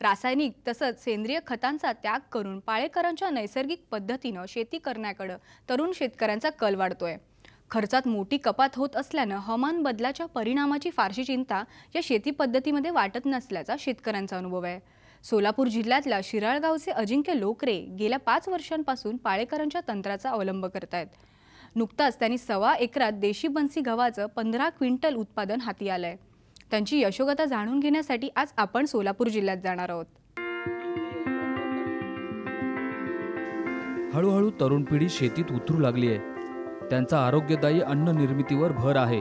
रासायनिक तसंच सेंद्रिय खतांचा त्याग करून पाळेकरांच्या नैसर्गिक पद्धतीने शेती करण्याकडे तरुण शेतकऱ्यांचा कल वाढतोय। खर्चात मोठी कपात होत असल्याने हवामान बदलाच्या परिणामाची फारशी चिंता या शेती पद्धतीमध्ये वाटत नसल्याचा शेतकऱ्यांचा अनुभव आहे। सोलापूर जिल्ह्यातल्या शिराळ गावचे अजिंक्य लोकरे गेल्या 5 वर्षांपासून पाळेकरांच्या तंत्राचा अवलंब करतायत। नुकताच त्यांनी 1.25 एकरात देशी बन्सी गव्हाचं 15 क्विंटल उत्पादन हाती आलंय। त्यांची यशोगाथा जाणून घेण्यासाठी आज आपण सोलापूर जिल्ह्यात जाणार आहोत। हळूहळू तरुण पिढी शेतीत उतरू लागली आहे। त्यांचा आरोग्यदायी अन्न निर्मितीवर भर आहे।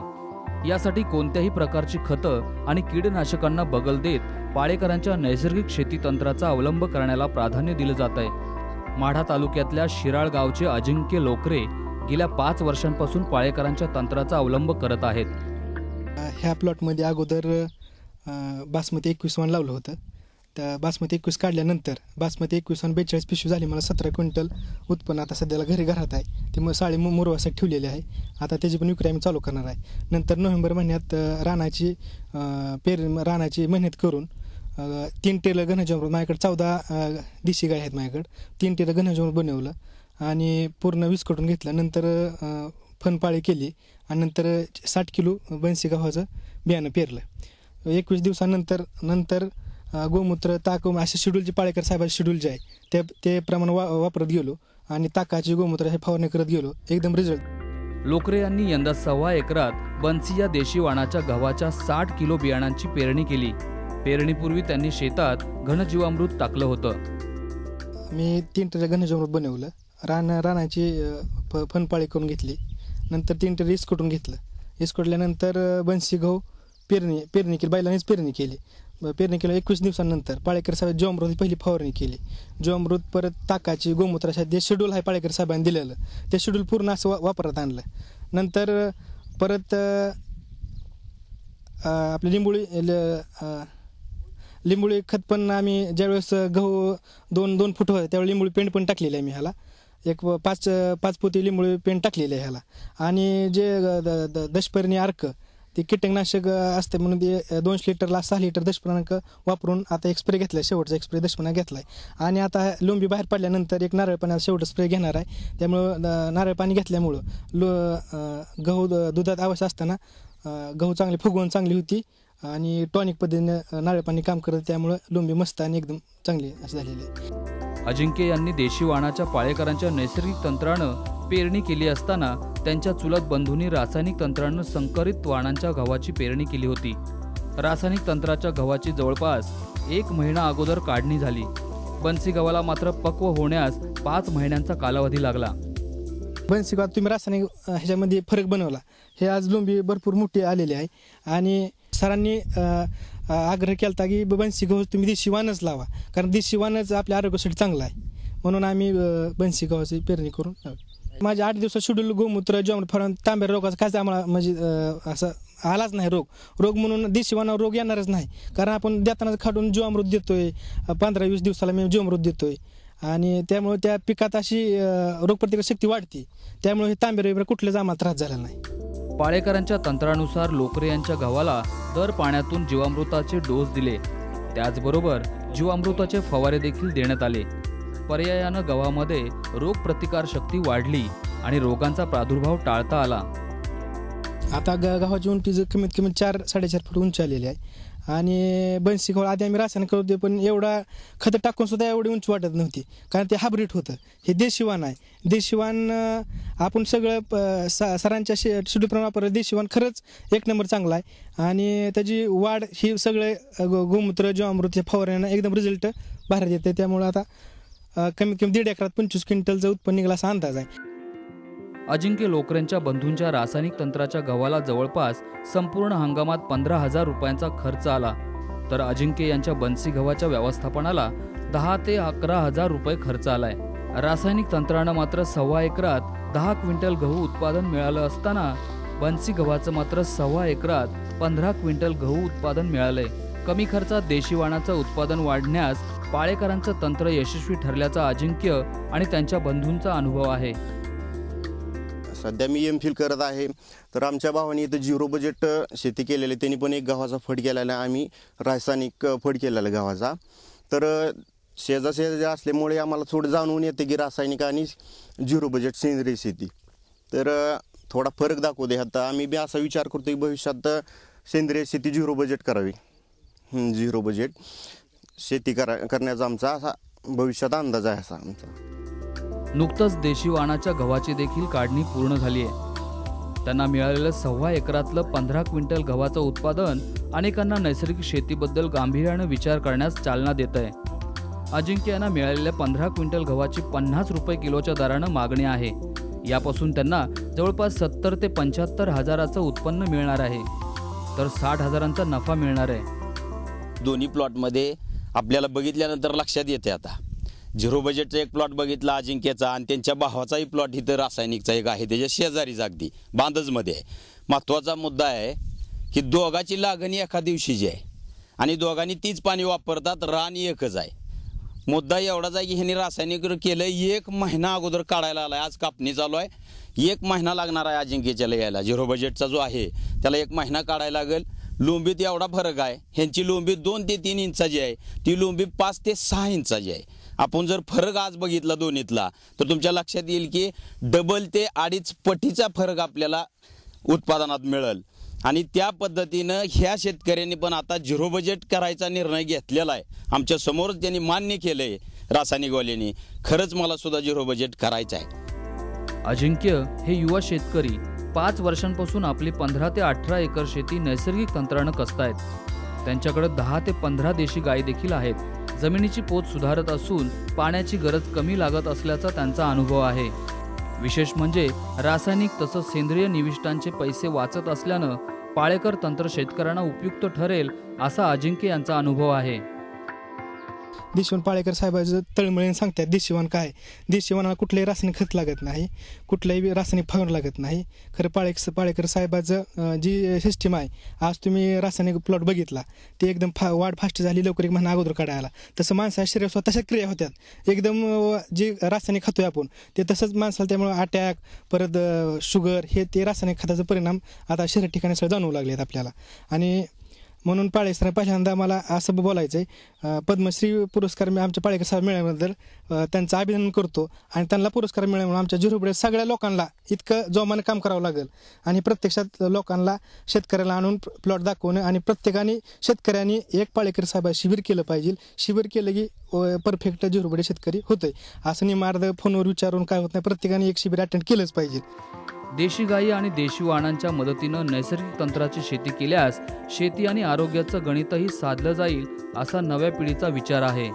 यासाठी कोणत्याही प्रकारची खतं आणि कीडनाशकांना बगल देत पाळेकरांच्या नैसर्गिक शेती तंत्राचा अवलंब करण्याला प्राधान्य दिलं जात आहे। माढा तालुक्यातल्या शिराळ गावचे अजिंक्य लोकरे गेल्या 5 वर्षांपासून पाळेकरांच्या तंत्राचा अवलंब करत आहेत। ह्या प्लॉटमध्ये अगोदर बासमती 21 लावलं होतं। त्या बासमती 21 काढल्यानंतर बासमती 21 आणि 42 पिशवी झाली। मला 17 क्विंटल उत्पन्न आता सध्याला घरात आहे। ते साळी मुरवासाठी ठेवलेले आहे। आता त्याची पण विक्री आम्ही चालू करणार आहे। नंतर नोव्हेंबर महिन्यात रानाची मेहनत करून 3 टेलर घनजमृत, माझ्याकडे 14 देशी गाय आहेत। माझ्याकडे 3 टेलर घनजमृत बनवलं आणि पूर्ण विस्कटून घेतलं। नंतर फनपाळी केली आणि नंतर 60 किलो बन्सी गव्हाचं बियाणं पेरलं। 21 दिवसानंतर गोमूत्र, ताक असे शेड्यूलचे पाळेकर साहेबांचे शेड्यूल जे आहे ते प्रमाणे वापरत गेलो आणि ताकाची गोमूत्र हे फवारणी करत गेलो। एकदम रिझल्ट। लोकरे यांनी यंदा 1.25 एकरात बन्सी या देशी वाणाच्या गव्हाच्या 60 किलो बियाणांची पेरणी केली। पेरणीपूर्वी त्यांनी शेतात घनजीवामृत टाकलं होतं। मी 3 टेलर घनजीवामृत बनवलं। रानाची फनपाळी करून घेतली। नंतर 3 टेलर इसकटून घेतलं। इसकटल्यानंतर बन्सी गहू पेरणी केली। बैलांनीच पेरणी केली। पेरणी केलं 21 दिवसानंतर पाळेकर साहेब जीवामृत पहिली फवारणी केली। जीवामृत परत ताकाची गोमूत्राच्या जे शेड्यूल आहे पाळेकर साहेबांनी दिलेलं ते शेड्यूल पूर्ण असं वापरत आणलं। नंतर परत आपली लिंबोळी खत पण आम्ही ज्यावेळेस गहू 2 फूट होते त्यावेळी लिंबोळी पेंट पण टाकलेली आहे मी ह्याला। एक 5 पोती लिंबोळी पेंट टाकलेली आहे ह्याला। आणि जे दशपर्णी अर्क ते कीटकनाशक असते म्हणून ते 200 लिटरला 6 लिटर दशपर्णांक वापरून आता एक स्प्रे घेतलाय। शेवटचा एक स्प्रे दशपर्णा घेतलाय आणि आता लोंबी बाहेर पडल्यानंतर एक नारळ पाण्याचा शेवटचा स्प्रे घेणार आहे। त्यामुळं नारळ पाणी घेतल्यामुळं गहू दुधात आवश्यक असताना गहू चांगले फुगवून चांगली होती आणि टॉनिक पद्धतीने नारळ पाणी काम करत, त्यामुळं लोंबी मस्त आणि एकदम चांगली अशी झालेली आहे। अजिंक्य यांनी देशी वाणाच्या पाळेकरांच्या नैसर्गिक तंत्रानं पेरणी केली असताना त्यांच्या चुलत बंधूंनी रासायनिक तंत्रानं संकरित वाणांच्या गव्हाची पेरणी केली होती। रासायनिक तंत्राच्या गव्हाची जवळपास 1 महिना अगोदर काढणी झाली। बन्सी गव्हाला मात्र पक्व होण्यास 5 महिन्यांचा कालावधी लागला। बन्सी गव्हात तुम्ही रासायनिक ह्याच्यामध्ये फरक बनवला। हे आज लोंबी भरपूर मोठी आलेली आहे आणि सरांनी आग्रह केला की बन्सी गहू तुम्ही देशी वाणच लावा, कारण देशी वाणच आपल्या आरोग्यासाठी चांगला आहे। म्हणून आम्ही बन्सी गव्हाची पेरणी करून माझ्या 8 दिवसात शेड्यूल गोमूत्र जीवामृत फवारणी तांब्या रोगाचा काय आम्हाला म्हणजे असं आलाच नाही रोग म्हणून देशी वाणावर रोग येणारच नाही, कारण आपण देताना खाडून जीवामृत देतोय। 15-20 दिवसाला मी जीवामृत देतोय आणि त्यामुळे त्या पिकात अशी रोगप्रतिकारक शक्ती वाढते। त्यामुळे हे तांब्या रोग कुठल्याच आम्हाला त्रास झाला नाही। पाळेकरांच्या तंत्रानुसार लोकरे यांच्या गव्हाला दर पाण्यातून जीवामृताचे डोस दिले। त्याचबरोबर जीवामृताचे फवारे देखील देण्यात आले। पर्यायानं गव्हामध्ये रोगप्रतिकार शक्ती वाढली आणि रोगांचा प्रादुर्भाव टाळता आला। आता गव्हाची उंची कमीत कमी 4-4.5 फूट उंची आलेली आहे आणि बन्सी गहू आधी आम्ही रासायनिक करत होते, पण एवढा खत टाकून सुद्धा एवढी उंची वाटत नव्हती, कारण ते हायब्रिड होतं। हे देशी वाण आहे। देशी वाण आपण सगळं सरांच्या शेड्यूलप्रमाणे वापरलं। देशी वाण खरंच 1 नंबर चांगला आहे आणि त्याची वाढ ही सगळे गोमूत्र जीवामृत फवारण्यानं एकदम रिझल्ट बाहेर येते। त्यामुळे आता कमीत कमी 1.5 एकरात 25 क्विंटलचं उत्पन्न निघाला असा अंदाज आहे। अजिंक्य लोकरेंच्या बंधूंच्या रासायनिक तंत्राच्या गव्हाला जवळपास संपूर्ण हंगामात 15,000 रुपयांचा खर्च आला, तर अजिंक्य यांच्या बन्सी गव्हाच्या व्यवस्थापनाला 10 ते 11,000 रुपये खर्च आलाय। रासायनिक तंत्रानं मात्र 1.25 एकरात 10 क्विंटल गहू उत्पादन मिळालं असताना बन्सी गव्हाचं मात्र 1.25 एकरात 15 क्विंटल गहू उत्पादन मिळालंय। कमी खर्चात देशी वाणाचं उत्पादन वाढण्यास पाळेकरांचं तंत्र यशस्वी ठरल्याचा अजिंक्य आणि त्यांच्या बंधूंचा अनुभव आहे। सध्या मी एमफिल करत आहे, तर आमच्या भावाने इथं 0 बजेट शेती केलेली, त्यांनी पण एक गव्हाचा फड केलेला, आम्ही रासायनिक फड केलेला गव्हाचा। तर शेजारी असल्यामुळे आम्हाला थोडं जाणवून येते की रासायनिक आणि झिरो बजेट सेंद्रिय शेती तर थोडा फरक दाखवते. आता आम्ही बी असा विचार करतो की भविष्यात सेंद्रिय शेती झिरो बजेट करावी. झिरो बजेट शेती करण्याचा आमचा असा भविष्यात अंदाज आहे असा आमचा. नुकतंच देशी वाणाच्या गव्हाची देखील काढणी पूर्ण झाली आहे. त्यांना मिळालेलं 1.25 एकरातलं 15 क्विंटल गव्हाचं उत्पादन अनेकांना नैसर्गिक शेतीबद्दल गांभीर्यानं विचार करण्यास चालना देत आहे. अजिंक्य यांना मिळालेल्या 15 क्विंटल गव्हाची 50 रुपये किलोच्या दरानं मागणी आहे. यापासून त्यांना जवळपास 70 ते 75 हजाराचं उत्पन्न मिळणार आहे, तर 60 हजारांचा नफा मिळणार आहे. दोन्ही प्लॉटमध्ये आपल्याला बघितल्यानंतर लक्षात येते. आता झिरो बजेटचा एक प्लॉट बघितला अजिंक्यचा आणि त्यांच्या भावाचाही प्लॉट इथं रासायनिकचा एक आहे, त्याच्या शेजारीच अगदी बांधजमध्ये आहे. महत्त्वाचा मुद्दा आहे की दोघाची लागणी एका दिवशीची आहे आणि दोघांनी तीच पाणी वापरतात, रान एकच आहे. मुद्दा एवढाच आहे की ह्यांनी रासायनिक केलं 1 महिना अगोदर काढायला आला आहे. आज कापणी चालू आहे, 1 महिना लागणार आहे अजिंक्यच्याला यायला. झिरो बजेटचा जो आहे त्याला 1 महिना काढायला लागेल. लोंबीत एवढा फरक आहे, ह्यांची लोंबी 2 ते 3 इंचाची आहे, ती लोंबी 5 ते 6 इंचाची आहे. आपण जर फरक आज बघितला दोन्हीतला तर तुमच्या लक्षात येईल की डबल ते 2.5 पटीचा फरक आपल्याला उत्पादनात मिळेल. आणि त्या पद्धतीनं ह्या शेतकऱ्यांनी पण आता झिरो बजेट करायचा निर्णय घेतलेला आहे. आमच्या समोरच त्यांनी मान्य केलं आहे रासायनिकवाल्यांनी, खरंच मला सुद्धा झिरो बजेट करायचं आहे. अजिंक्य हे युवा शेतकरी 5 वर्षांपासून आपली 15 ते 18 एकर शेती नैसर्गिक तंत्रानं कसतायत. त्यांच्याकडे 10 ते 15 देशी गायी देखील आहेत. जमिनीची पोत सुधारत असून पाण्याची गरज कमी लागत असल्याचा त्यांचा अनुभव आहे. विशेष म्हणजे रासायनिक तसंच सेंद्रिय निविष्ठांचे पैसे वाचत असल्यानं पाळेकर तंत्र शेतकऱ्यांना उपयुक्त ठरेल असा अजिंक्य यांचा अनुभव आहे. देशवान पाळेकर साहेबांचं तळमळीने सांगतात देशीवान काय. देशीवानाला कुठलंही रासायनिक खत लागत नाही, कुठलंही रासायनिक फवारणी लागत नाही. खरं पाळेकर साहेबाचं जी सिस्टीम आहे, आज तुम्ही रासायनिक प्लॉट बघितला ते एकदम वाढ फास्ट झाली, लवकर 1 महिना अगोदर काढायला. तसं माणसाच्या शरीरात तशा क्रिया होत्यात. एकदम जे रासायनिक खातोय आपण ते तसंच माणसाला, त्यामुळे अटॅक परत शुगर हे ते रासायनिक खताचा परिणाम आता शरीर ठिकाणी सगळं जाणवू लागले आहेत आपल्याला. आणि म्हणून पाळेकर पहिल्यांदा मला असं बोलायचं आहे, पद्मश्री पुरस्कार मी आमच्या पाळेकर साहेब मिळाल्याबद्दल त्यांचं अभिनंदन करतो. आणि त्यांना पुरस्कार मिळाल्यामुळे आमच्या झिरो बजेट सगळ्या लोकांना इतकं जोमाने काम करावं लागेल आणि प्रत्यक्षात लोकांना शेतकऱ्याला आणून प्लॉट दाखवणं आणि प्रत्येकाने शेतकऱ्यांनी एक पाळेकर साहेब शिबिर केलं पाहिजे. शिबिर केलं की परफेक्ट झिरो बजेट शेतकरी होतंय. असं निमार्द फोनवर विचारून काय होत नाही, प्रत्येकाने एक शिबिर अटेंड केलंच पाहिजे. देशी गायी आणि देशी वाणांच्या मदतीनं नैसर्गिक तंत्राची शेती केल्यास शेती आणि आरोग्याचं गणितही साधलं जाईल असा नव्या पिढीचा विचार आहे.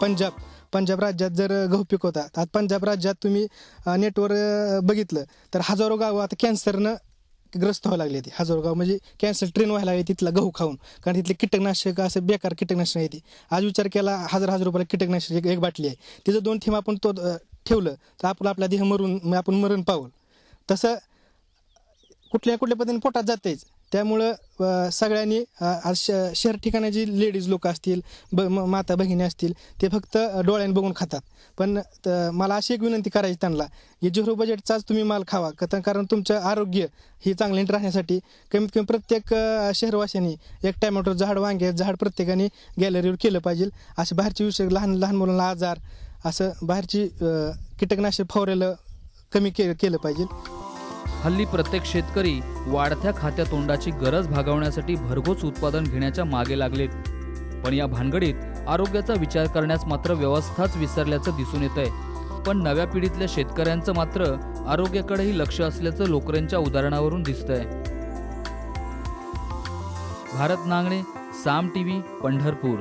पंजाब राज्यात जर गहू पिकवतात, आज पंजाब राज्यात तुम्ही नेटवर बघितलं तर हजारो गावं आता कॅन्सरनं ग्रस्त व्हायला लागले. ते हजारो गाव म्हणजे कॅन्सर ट्रेन व्हायला लागली तिथला गहू खाऊन, कारण तिथले कीटकनाशक असं बेकार कीटकनाशक आहे. ती आज विचार केला 1000 रुपयाला कीटकनाशक एक बाटली आहे, तिचं 2 थेंब आपण तो ठेवलं तर आपला देह आपण मरण पावल. तसं कुठल्या पद्धतीने पोटात जातेच. त्यामुळं सगळ्यांनी शहर ठिकाणाची लेडीज लोक असतील, माता भगिनी असतील, ते फक्त डोळ्याने बघून खातात. पण मला अशी एक विनंती करायची त्यांना की झिरो बजेटचाच तुम्ही माल खावा, कारण तुमचं आरोग्य ही चांगली राहण्यासाठी कमीत कमी प्रत्येक शहरवासियांनी एक टॅमॅटो झाड, वांगे झाड प्रत्येकाने गॅलरीवर केलं पाहिजे. असे बाहेरचे विषय लहान मुलांना आजार, असं बाहेरची कीटकनाशक फवारायला कमी केलं पाहिजे. हल्ली प्रत्येक शेतकरी वाढत्या खात्यातोंडाची गरज भागवण्यासाठी भरघोस उत्पादन घेण्याच्या मागे लागलेत. पण या भानगडीत आरोग्याचा विचार करण्यास मात्र व्यवस्थाच विसरल्याचं दिसून येत आहे. पण नव्या पिढीतल्या शेतकऱ्यांचं मात्र आरोग्याकडेही लक्ष असल्याचं लोकऱ्यांच्या उदाहरणावरून दिसतंय. भारत नांगणे, साम टीव्ही, पंढरपूर.